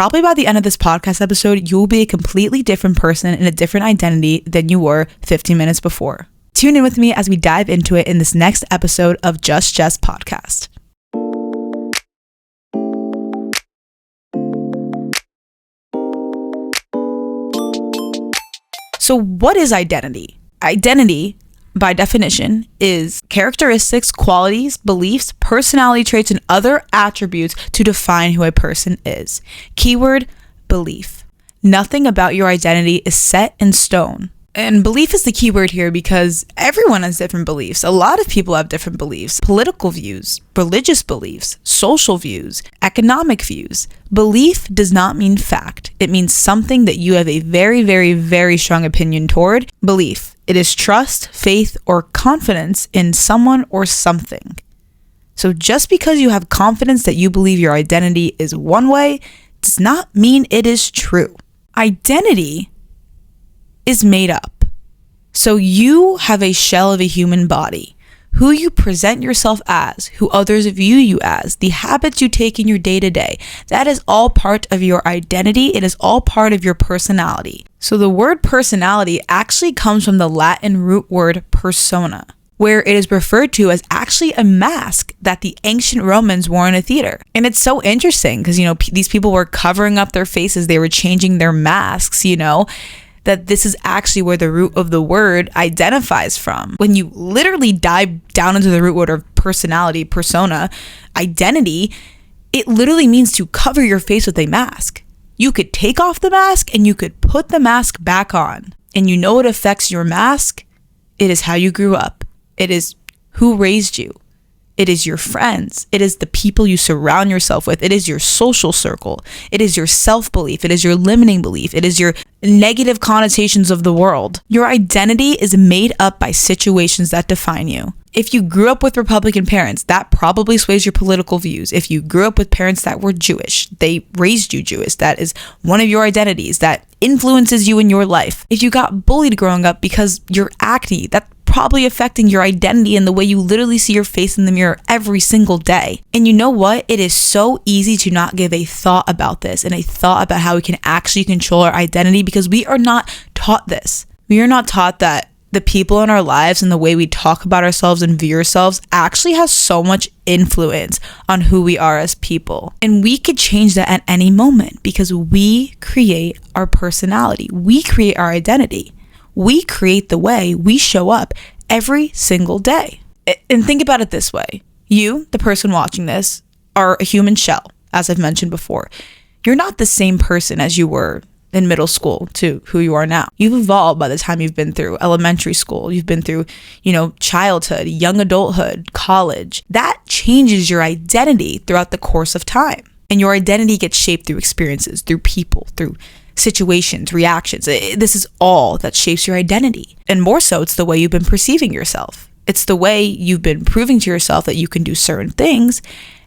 probably by the end of this podcast episode, you will be a completely different person in a different identity than you were 15 minutes before. Tune in with me as we dive into it in this next episode of Just Jess Podcast. So what is identity? Identity, by definition, is characteristics, qualities, beliefs, personality traits, and other attributes to define who a person is. Keyword, belief. Nothing about your identity is set in stone. And belief is the key word here because everyone has different beliefs. A lot of people have different beliefs, political views, religious beliefs, social views, economic views. Belief does not mean fact. It means something that you have a very, very, very strong opinion toward. Belief. It is trust, faith, or confidence in someone or something. So just because you have confidence that you believe your identity is one way does not mean it is true. Identity is made up. So you have a shell of a human body, who you present yourself as, who others view you as, the habits you take in your day-to-day. That is all part of your identity. It is all part of your personality. So the word personality actually comes from the Latin root word persona, where it is referred to as actually a mask that the ancient Romans wore in a theater. And it's so interesting because, these people were covering up their faces. They were changing their masks, that this is actually where the root of the word identifies from. When you literally dive down into the root word of personality, persona, identity, it literally means to cover your face with a mask. You could take off the mask and you could put the mask back on. And you know what affects your mask? It is how you grew up. It is who raised you. It is your friends. It is the people you surround yourself with. It is your social circle. It is your self-belief. It is your limiting belief. It is your negative connotations of the world. Your identity is made up by situations that define you. If you grew up with Republican parents, that probably sways your political views. If you grew up with parents that were Jewish, they raised you Jewish. That is one of your identities that influences you in your life. If you got bullied growing up because you're acne, that's probably affecting your identity and the way you literally see your face in the mirror every single day. And you know what? It is so easy to not give a thought about this and a thought about how we can actually control our identity because we are not taught this. We are not taught that the people in our lives and the way we talk about ourselves and view ourselves actually has so much influence on who we are as people. And we could change that at any moment because we create our personality. We create our identity. We create the way we show up every single day. And think about it this way. You, the person watching this, are a human shell, as I've mentioned before. You're not the same person as you were in middle school to who you are now. You've evolved by the time you've been through elementary school. You've been through, childhood, young adulthood, college. That changes your identity throughout the course of time. And your identity gets shaped through experiences, through people, through situations, reactions. This is all that shapes your identity. And more so, it's the way you've been perceiving yourself. It's the way you've been proving to yourself that you can do certain things,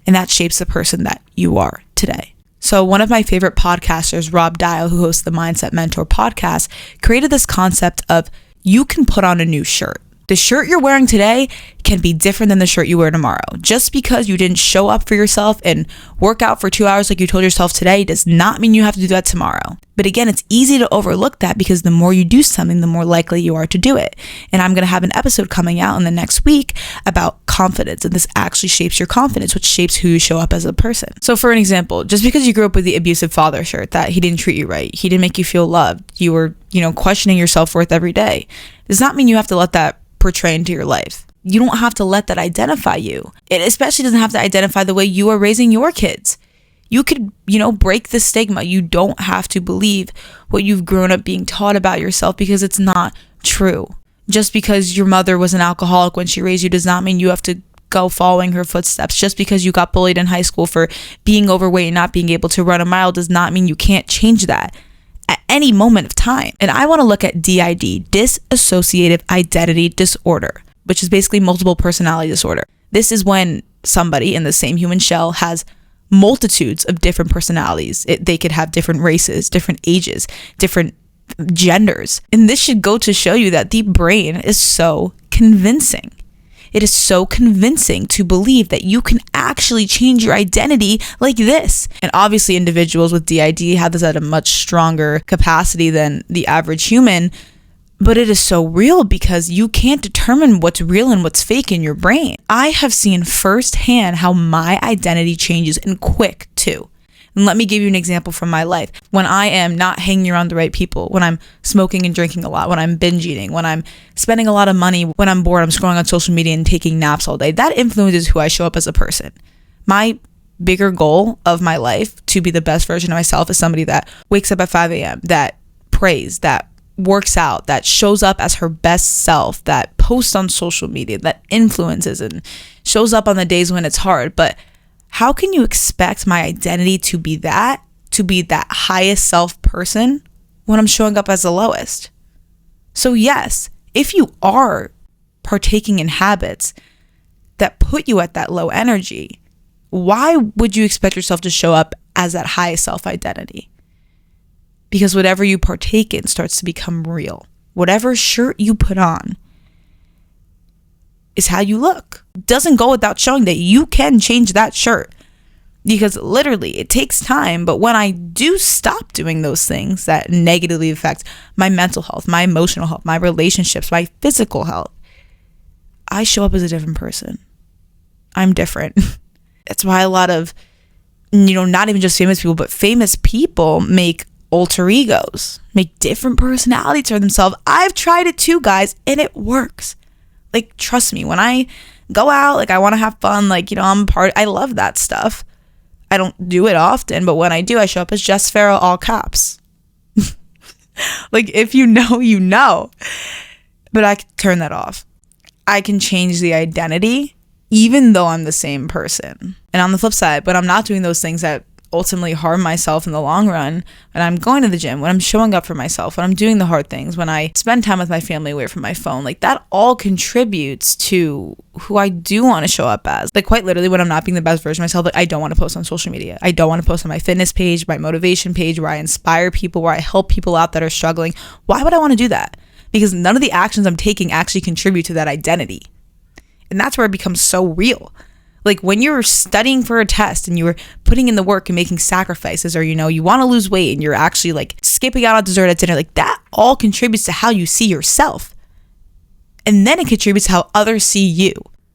and that shapes the person that you are today. So one of my favorite podcasters, Rob Dial, who hosts the Mindset Mentor podcast, created this concept of you can put on a new shirt. The shirt you're wearing today can be different than the shirt you wear tomorrow. Just because you didn't show up for yourself and work out for 2 hours like you told yourself today does not mean you have to do that tomorrow. But again, it's easy to overlook that because the more you do something, the more likely you are to do it. And I'm going to have an episode coming out in the next week about confidence. And this actually shapes your confidence, which shapes who you show up as a person. So for an example, just because you grew up with the abusive father shirt that he didn't treat you right, he didn't make you feel loved, you were, questioning your self-worth every day, does not mean you have to let that portray into your life. You don't have to let that identify you. It especially doesn't have to identify the way you are raising your kids. You could, break the stigma. You don't have to believe what you've grown up being taught about yourself because it's not true. Just because your mother was an alcoholic when she raised you does not mean you have to go following her footsteps. Just because you got bullied in high school for being overweight and not being able to run a mile does not mean you can't change that at any moment of time. And I want to look at DID, dissociative identity disorder, which is basically multiple personality disorder. This is when somebody in the same human shell has multitudes of different personalities. They could have different races, different ages, different genders. And this should go to show you that the brain is so convincing. It is so convincing to believe that you can actually change your identity like this. And obviously individuals with DID have this at a much stronger capacity than the average human, but it is so real because you can't determine what's real and what's fake in your brain. I have seen firsthand how my identity changes, and quick too. And let me give you an example from my life. When I am not hanging around the right people, when I'm smoking and drinking a lot, when I'm binge eating, when I'm spending a lot of money, when I'm bored, I'm scrolling on social media and taking naps all day, that influences who I show up as a person. My bigger goal of my life to be the best version of myself is somebody that wakes up at 5 a.m., that prays, that works out, that shows up as her best self, that posts on social media, that influences and shows up on the days when it's hard. But how can you expect my identity to be that highest self person when I'm showing up as the lowest? So yes, if you are partaking in habits that put you at that low energy, why would you expect yourself to show up as that highest self identity? Because whatever you partake in starts to become real. Whatever shirt you put on is how you look. It doesn't go without showing that you can change that shirt, because literally it takes time. But when I do stop doing those things that negatively affect my mental health, my emotional health, my relationships, my physical health, I show up as a different person. I'm different. That's why a lot of, not even just famous people, but famous people make alter egos, make different personalities for themselves. I've tried it too, guys, and it works. Like, trust me, when I go out, like, I want to have fun, like, I love that stuff. I don't do it often, but when I do, I show up as Jess Farrell, all caps. Like, if you know, you know. But I can turn that off. I can change the identity, even though I'm the same person. And on the flip side, but I'm not doing those things that ultimately harm myself in the long run, when I'm going to the gym, when I'm showing up for myself, when I'm doing the hard things, when I spend time with my family away from my phone, like, that all contributes to who I do want to show up as. Like, quite literally, when I'm not being the best version of myself, like, I don't want to post on social media. I don't want to post on my fitness page, my motivation page, where I inspire people, where I help people out that are struggling. Why would I want to do that? Because none of the actions I'm taking actually contribute to that identity. And that's where it becomes so real. Like, when you're studying for a test and you're putting in the work and making sacrifices, or, you want to lose weight and you're actually like skipping out on dessert at dinner, like, that all contributes to how you see yourself. And then it contributes to how others see you.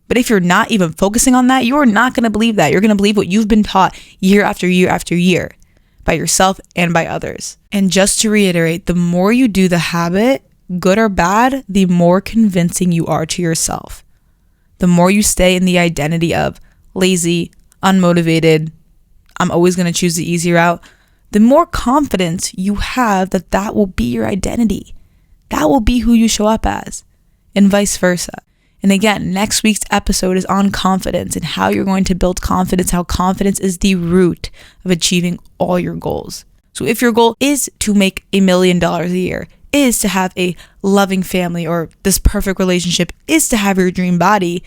But if you're not even focusing on that, you are not going to believe that. You're going to believe what you've been taught year after year after year by yourself and by others. And just to reiterate, the more you do the habit, good or bad, the more convincing you are to yourself. The more you stay in the identity of lazy, unmotivated, I'm always going to choose the easy route, the more confidence you have that that will be your identity. That will be who you show up as, and vice versa. And again, next week's episode is on confidence and how you're going to build confidence, how confidence is the root of achieving all your goals. So if your goal is to make $1 million a year, is to have a loving family, or this perfect relationship, is to have your dream body,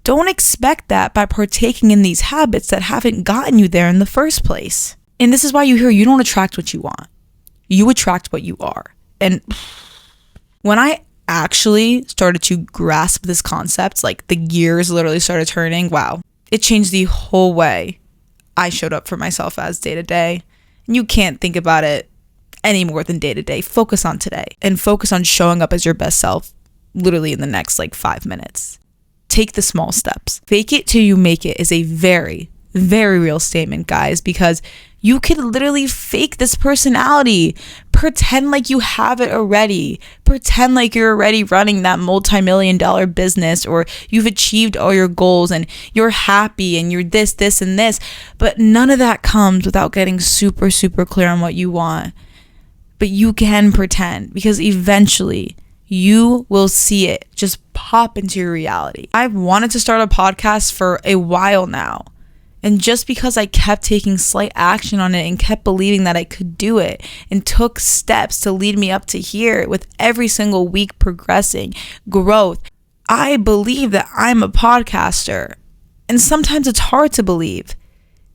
don't expect that by partaking in these habits that haven't gotten you there in the first place. And this is why you hear you don't attract what you want. You attract what you are. And when I actually started to grasp this concept, like, the gears literally started turning, wow, it changed the whole way I showed up for myself as day to day. And you can't think about it any more than day to day. Focus on today and focus on showing up as your best self literally in the next 5 minutes. Take the small steps. Fake it till you make it is a very, very real statement, guys, because you could literally fake this personality. Pretend like you have it already. Pretend like you're already running that multi-million-dollar business, or you've achieved all your goals and you're happy and you're this, and this. But none of that comes without getting super, super clear on what you want. But you can pretend, because eventually you will see it just pop into your reality. I've wanted to start a podcast for a while now. And just because I kept taking slight action on it and kept believing that I could do it, and took steps to lead me up to here, with every single week progressing, growth, I believe that I'm a podcaster. And sometimes it's hard to believe,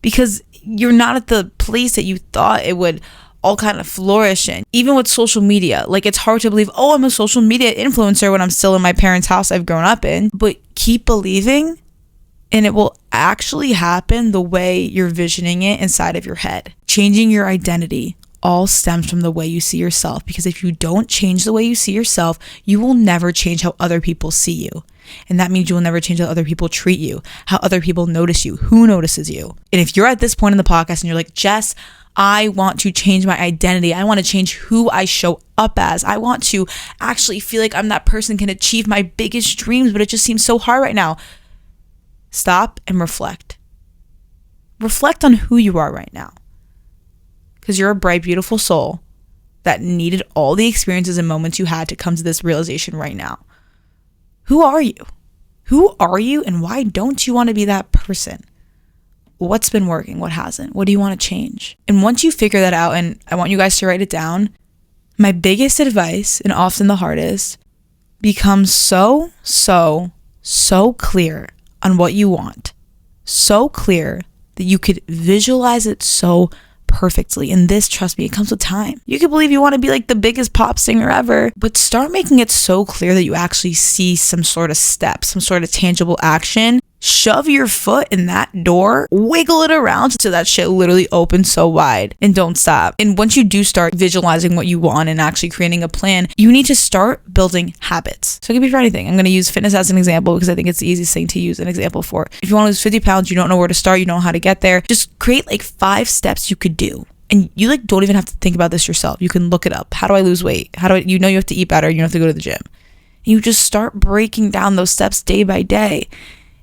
because you're not at the place that you thought it would all kind of flourish in. Even with social media, like it's hard to believe, oh, I'm a social media influencer when I'm still in my parents' house I've grown up in. But keep believing and it will actually happen the way you're visioning it inside of your head. Changing your identity all stems from the way you see yourself, because if you don't change the way you see yourself, you will never change how other people see you. And that means you will never change how other people treat you, how other people notice you, who notices you. And if you're at this point in the podcast and you're like, Jess, I want to change my identity. I want to change who I show up as. I want to actually feel like I'm that person who can achieve my biggest dreams, but it just seems so hard right now. Stop and reflect. Reflect on who you are right now. Because you're a bright, beautiful soul that needed all the experiences and moments you had to come to this realization right now. Who are you? Who are you, and why don't you want to be that person? What's been working? What hasn't? What do you want to change? And once you figure that out, and I want you guys to write it down, my biggest advice, and often the hardest, becomes so clear on what you want. So clear that you could visualize it so perfectly. And this, trust me, it comes with time. You could believe you want to be like the biggest pop singer ever, but start making it so clear that you actually see some sort of step, some sort of tangible action. Shove your foot in that door, wiggle it around so that shit literally opens so wide, and don't stop. And once you do start visualizing what you want and actually creating a plan, you need to start building habits. So it could be for anything. I'm going to use fitness as an example because I think it's the easiest thing to use an example for. If you want to lose 50 pounds, you don't know where to start, you don't know how to get there, just create like 5 steps you could do. And you like don't even have to think about this yourself. You can look it up. How do I lose weight? You know you have to eat better. You don't have to go to the gym. And you just start breaking down those steps day by day.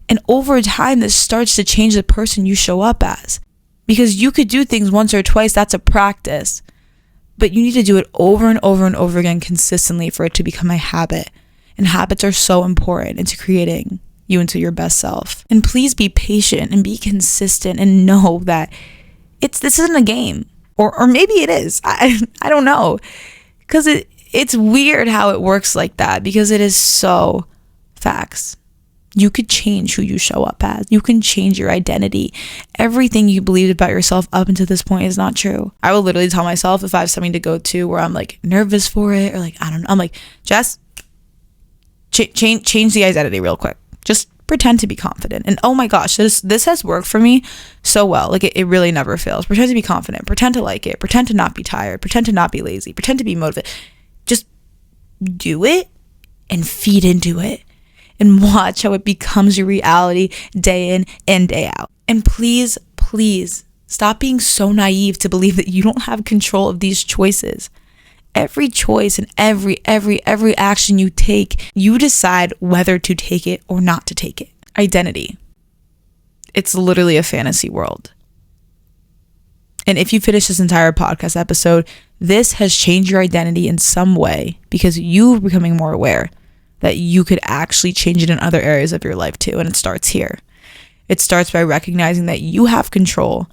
And over time, this starts to change the person you show up as. Because you could do things once or twice, that's a practice. But you need to do it over and over and over again consistently for it to become a habit. And habits are so important into creating you into your best self. And please be patient and be consistent and know that this isn't a game. Or maybe it is. I don't know. Because it's weird how it works like that, because it is so facts. You could change who you show up as. You can change your identity. Everything you believed about yourself up until this point is not true. I will literally tell myself if I have something to go to where I'm like nervous for it, or like, I don't know. I'm like, Jess, change the identity real quick. Just pretend to be confident. And oh my gosh, this has worked for me so well. Like it really never fails. Pretend to be confident. Pretend to like it. Pretend to not be tired. Pretend to not be lazy. Pretend to be motivated. Just do it and feed into it. And watch how it becomes your reality day in and day out. And please stop being so naive to believe that you don't have control of these choices. Every choice and every action you take, you decide whether to take it or not to take it. Identity. It's literally a fantasy world. And if you finish this entire podcast episode, this has changed your identity in some way because you're becoming more aware that you could actually change it in other areas of your life too. And it starts here. It starts by recognizing that you have control.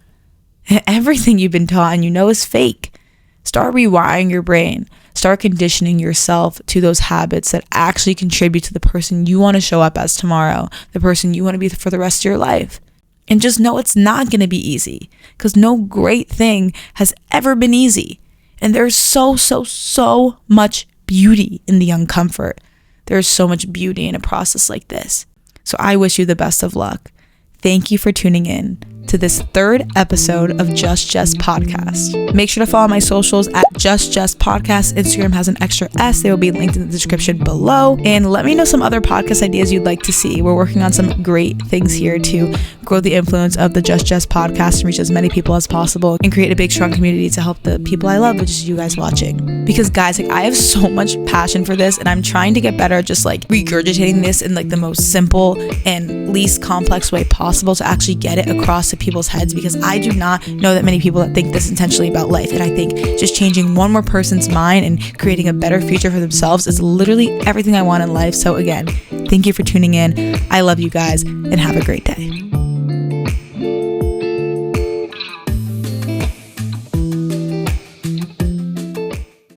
Everything you've been taught and you know is fake. Start rewiring your brain. Start conditioning yourself to those habits that actually contribute to the person you want to show up as tomorrow, the person you want to be for the rest of your life. And just know it's not going to be easy, because no great thing has ever been easy. And there's so much beauty in the uncomfort. There's so much beauty in a process like this. So I wish you the best of luck. Thank you for tuning in to this 3rd episode of Just Jess Podcast. Make sure to follow my socials at Just Jess Podcast. Instagram has an extra S. They will be linked in the description below. And let me know some other podcast ideas you'd like to see. We're working on some great things here to grow the influence of the Just Jess Podcast and reach as many people as possible and create a big, strong community to help the people I love, which is you guys watching. Because guys, like, I have so much passion for this, and I'm trying to get better at just like regurgitating this in like the most simple and least complex way possible to actually get it across to people's heads, because I do not know that many people that think this intentionally about life. And I think just changing one more person's mind and creating a better future for themselves is literally everything I want in life. So again, thank you for tuning in. I love you guys, and have a great day.